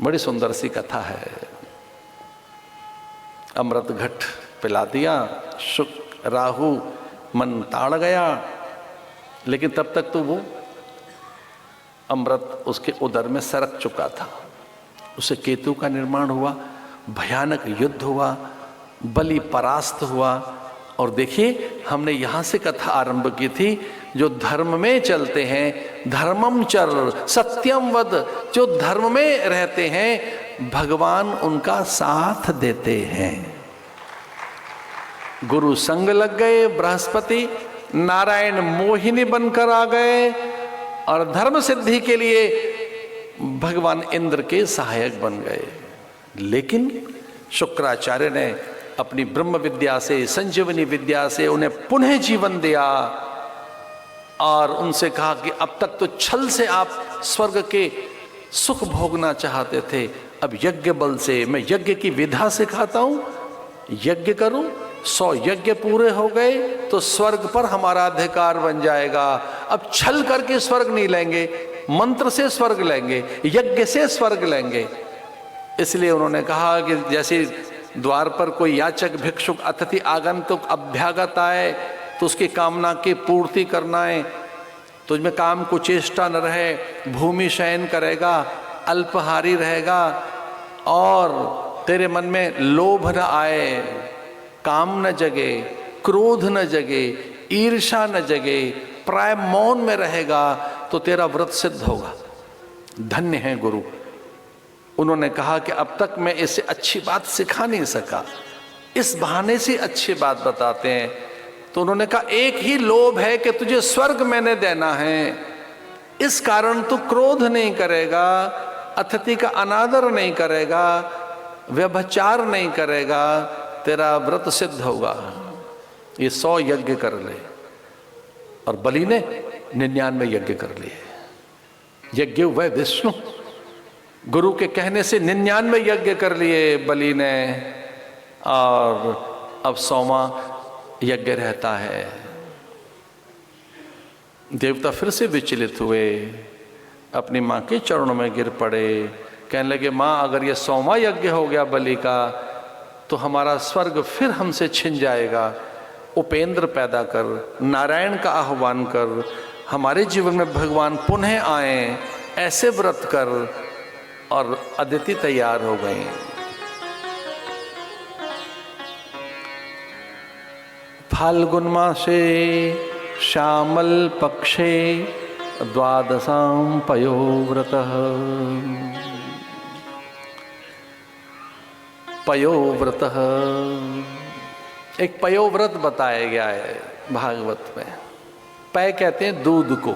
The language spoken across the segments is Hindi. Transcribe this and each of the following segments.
बड़ी सुंदर सी कथा है। अमृत घट पिला दिया, राहु मन ताड़ गया, लेकिन तब तक तो वो अमृत उसके उदर में सरक चुका था। उसे केतु का निर्माण हुआ, भयानक युद्ध हुआ, बलि परास्त हुआ। और देखिए, हमने यहाँ से कथा आरंभ की थी, जो धर्म में चलते हैं, धर्मम चर सत्यम वद, जो धर्म में रहते हैं भगवान उनका साथ देते हैं। गुरु संग लग गए, बृहस्पति नारायण मोहिनी बनकर आ गए और धर्म सिद्धि के लिए भगवान इंद्र के सहायक बन गए। लेकिन शुक्राचार्य ने अपनी ब्रह्म विद्या से, संजीवनी विद्या से उन्हें पुनः जीवन दिया और उनसे कहा कि अब तक तो छल से आप स्वर्ग के सुख भोगना चाहते थे, अब यज्ञ बल से, मैं यज्ञ की विधा सिखाता हूं, यज्ञ करूं, 100 यज्ञ पूरे हो गए तो स्वर्ग पर हमारा अधिकार बन जाएगा। अब छल करके स्वर्ग नहीं लेंगे, मंत्र से स्वर्ग लेंगे, यज्ञ से स्वर्ग लेंगे। इसलिए उन्होंने कहा कि जैसे द्वार पर कोई याचक, भिक्षुक, अतिथि, आगंतुक, अभ्यागत आए तो उसकी कामना की पूर्ति करना है, तुझमें काम को चेष्टा न रहे, भूमि शयन करेगा, अल्पहारी रहेगा और तेरे मन में लोभ न आए, काम न जगे, क्रोध न जगे, ईर्षा न जगे, प्राय मौन में रहेगा तो तेरा व्रत सिद्ध होगा। धन्य है गुरु। उन्होंने कहा कि अब तक मैं इसे अच्छी बात सिखा नहीं सका, इस बहाने से अच्छी बात बताते हैं। तो उन्होंने कहा एक ही लोभ है कि तुझे स्वर्ग मैंने देना है, इस कारण तू क्रोध नहीं करेगा, अतिथि का अनादर नहीं करेगा, व्यभिचार नहीं करेगा, तेरा व्रत सिद्ध होगा। ये 100 यज्ञ कर ले। और बलि ने 99 यज्ञ कर लिए। यज्ञ वह विष्णु, गुरु के कहने से 99 यज्ञ कर लिए बलि ने, और अब 100वां यज्ञ रहता है। देवता फिर से विचलित हुए, अपनी माँ के चरणों में गिर पड़े, कहने लगे माँ अगर ये 100वां यज्ञ हो गया बलि का तो हमारा स्वर्ग फिर हमसे छिन जाएगा। उपेंद्र पैदा कर, नारायण का आह्वान कर, हमारे जीवन में भगवान पुनः आए, ऐसे व्रत कर। और अदिति तैयार हो गई। फाल्गुन मासे श्यामल पक्षे द्वादशां पयोव्रतः। पयोव्रतः, एक पयोव्रत बताया गया है भागवत में। पय कहते हैं दूध को,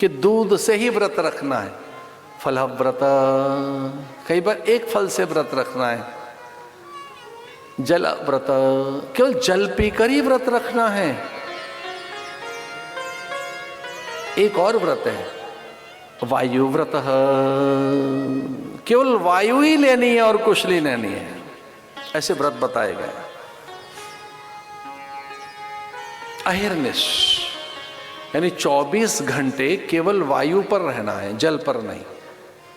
कि दूध से ही व्रत रखना है। फलव्रत, कई बार एक फल से व्रत रखना है। जल व्रत, केवल जल पीकर ही व्रत रखना है। एक और व्रत है वायु व्रत, केवल वायु ही लेनी है और कुछ नहीं लेनी है। ऐसे व्रत बताए गए। अहिर्निश यानी 24 घंटे केवल वायु पर रहना है, जल पर नहीं।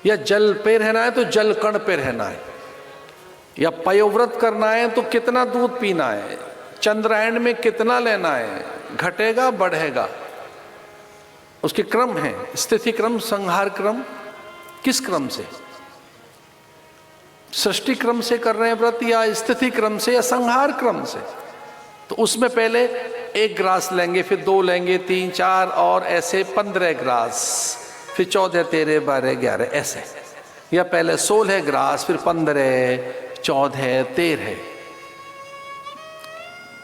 या जल पे रहना है तो जल कण पे रहना है। या पयोव्रत करना है तो कितना दूध पीना है, चंद्रायण में कितना लेना है, घटेगा बढ़ेगा, उसके क्रम है। स्थिति क्रम, संहार क्रम। किस क्रम से? सृष्टि क्रम से कर रहे हैं व्रत, या स्थिति क्रम से, या संहार क्रम से? तो उसमें पहले 1 ग्रास लेंगे, फिर 2 लेंगे, 3, 4 और ऐसे 15 ग्रास, फिर 14, 13, 12, 11 ऐसे। या पहले 16 ग्रास, फिर 15, 14, 13।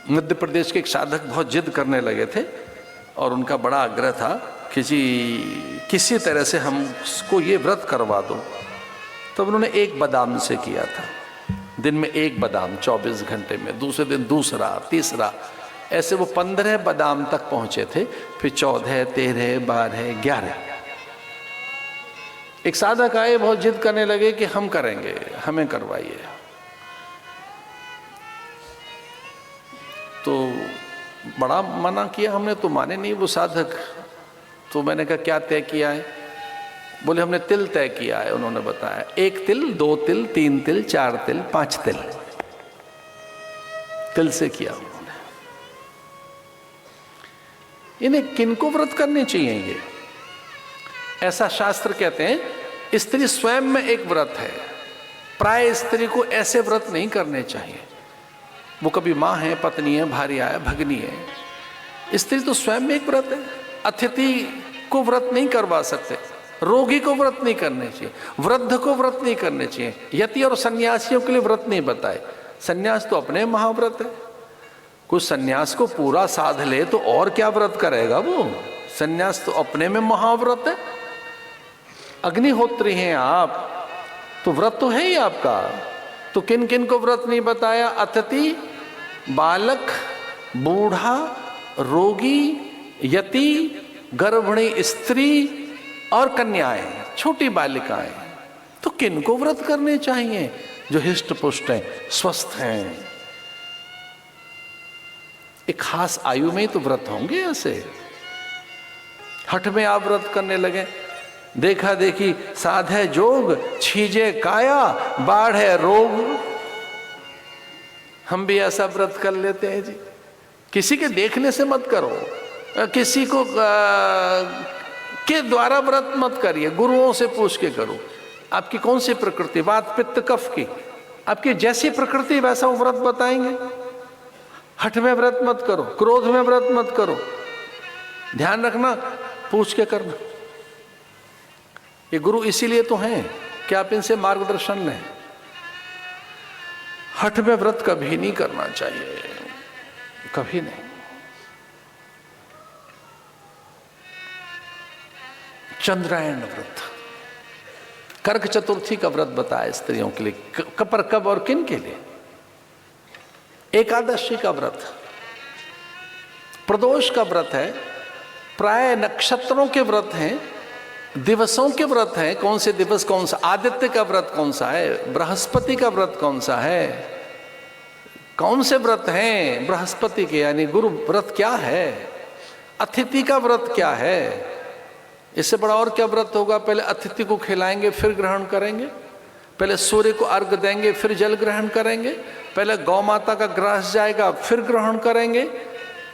मध्य प्रदेश के एक साधक बहुत जिद करने लगे थे और उनका बड़ा आग्रह था कि जी किसी तरह से हमको ये व्रत करवा दो। तब उन्होंने 1 बादाम से किया था। दिन में 1 बादाम 24 घंटे में, दूसरे दिन दूसरा, तीसरा, ऐसे वो 15 बादाम तक पहुंचे थे। फिर 14, 13, 12, 11। एक साधक आए, बहुत जिद करने लगे कि हम करेंगे, हमें करवाइए। तो बड़ा मना किया हमने, तो माने नहीं वो साधक। तो मैंने कहा क्या तय किया है? बोले हमने तिल तय किया है। उन्होंने बताया 1 तिल, 2 तिल, 3 तिल, 4 तिल, 5 तिल, तिल से किया उन्होंने। इन्हें किनको व्रत करने चाहिए ये? ऐसा शास्त्र कहते हैं स्त्री स्वयं में एक व्रत है। प्राय स्त्री को ऐसे व्रत नहीं करने चाहिए। वो कभी माँ है, पत्नी है, भार्या है, भगनी है। स्त्री तो स्वयं में एक व्रत है। अतिथि को व्रत नहीं करवा सकते, रोगी को व्रत नहीं करने चाहिए, वृद्ध को व्रत नहीं करने चाहिए। यति और सन्यासियों के लिए व्रत नहीं बताए। सन्यास तो अपने महाव्रत है। कुछ सन्यास को पूरा साध ले तो और क्या व्रत करेगा वो? सन्यास तो अपने में महाव्रत है। अग्निहोत्री हैं आप, तो व्रत तो है ही आपका। तो किन किन को व्रत नहीं बताया? अतिथि, बालक, बूढ़ा, रोगी, यति, गर्भिणी स्त्री और कन्याएं, छोटी बालिकाएं। तो किन को व्रत करने चाहिए? जो हिष्ट पुष्ट हैं, स्वस्थ हैं। एक खास आयु में ही तो व्रत होंगे। ऐसे हठ में आप व्रत करने लगे, देखा देखी साधे जोग, छीजे काया, बाढ़े रोग। हम भी ऐसा व्रत कर लेते हैं जी। किसी के देखने से मत करो, किसी को के द्वारा व्रत मत करिए, गुरुओं से पूछ के करो। आपकी कौन सी प्रकृति, वात पित्त कफ की, आपकी जैसी प्रकृति वैसा वो व्रत बताएंगे। हठ में व्रत मत करो, क्रोध में व्रत मत करो। ध्यान रखना, पूछ के करना। ये गुरु इसीलिए तो हैं कि आप इनसे मार्गदर्शन लें। हठ में व्रत कभी नहीं करना चाहिए, कभी नहीं। चंद्रायण व्रत, कर्क चतुर्थी का व्रत बताया स्त्रियों के लिए। पर कब और किन के लिए? एकादशी का व्रत, प्रदोष का व्रत है, प्राय नक्षत्रों के व्रत हैं, दिवसों के व्रत हैं। कौन से दिवस कौन सा? आदित्य का व्रत कौन सा है? बृहस्पति का व्रत कौन सा है? कौन से व्रत हैं बृहस्पति के, यानी गुरु व्रत क्या है? अतिथि का व्रत क्या है? इससे बड़ा और क्या व्रत होगा? पहले अतिथि को खिलाएंगे फिर ग्रहण करेंगे, पहले सूर्य को अर्घ देंगे फिर जल ग्रहण करेंगे, पहले गौ माता का ग्रास जाएगा फिर ग्रहण करेंगे,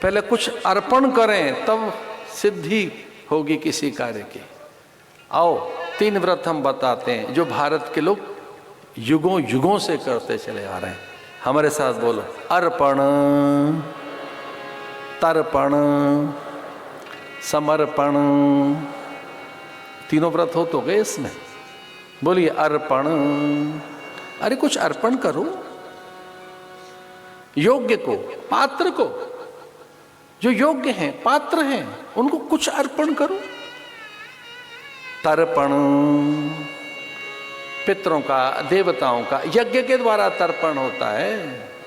पहले कुछ अर्पण करें तब सिद्धि होगी किसी कार्य की। आओ 3 व्रत हम बताते हैं जो भारत के लोग युगों युगों से करते चले आ रहे हैं। हमारे साथ बोलो, अर्पण, तर्पण, समर्पण। 3 व्रत हो तो गए इसमें। बोलिए अर्पण। अरे कुछ अर्पण करो, योग्य को, पात्र को, जो योग्य हैं, पात्र हैं, उनको कुछ अर्पण करो। तर्पण, पितरों का, देवताओं का, यज्ञ के द्वारा तर्पण होता है।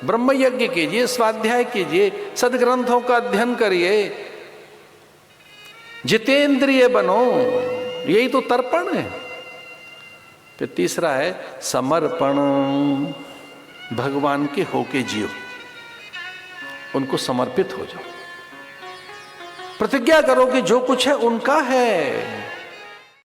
ब्रह्म यज्ञ कीजिए, स्वाध्याय कीजिए, सदग्रंथों का अध्ययन करिए, जितेंद्रिय बनो, यही तो तर्पण है। फिर तीसरा है समर्पण, भगवान के होके जियो, उनको समर्पित हो जाओ। प्रतिज्ञा करो कि जो कुछ है उनका है,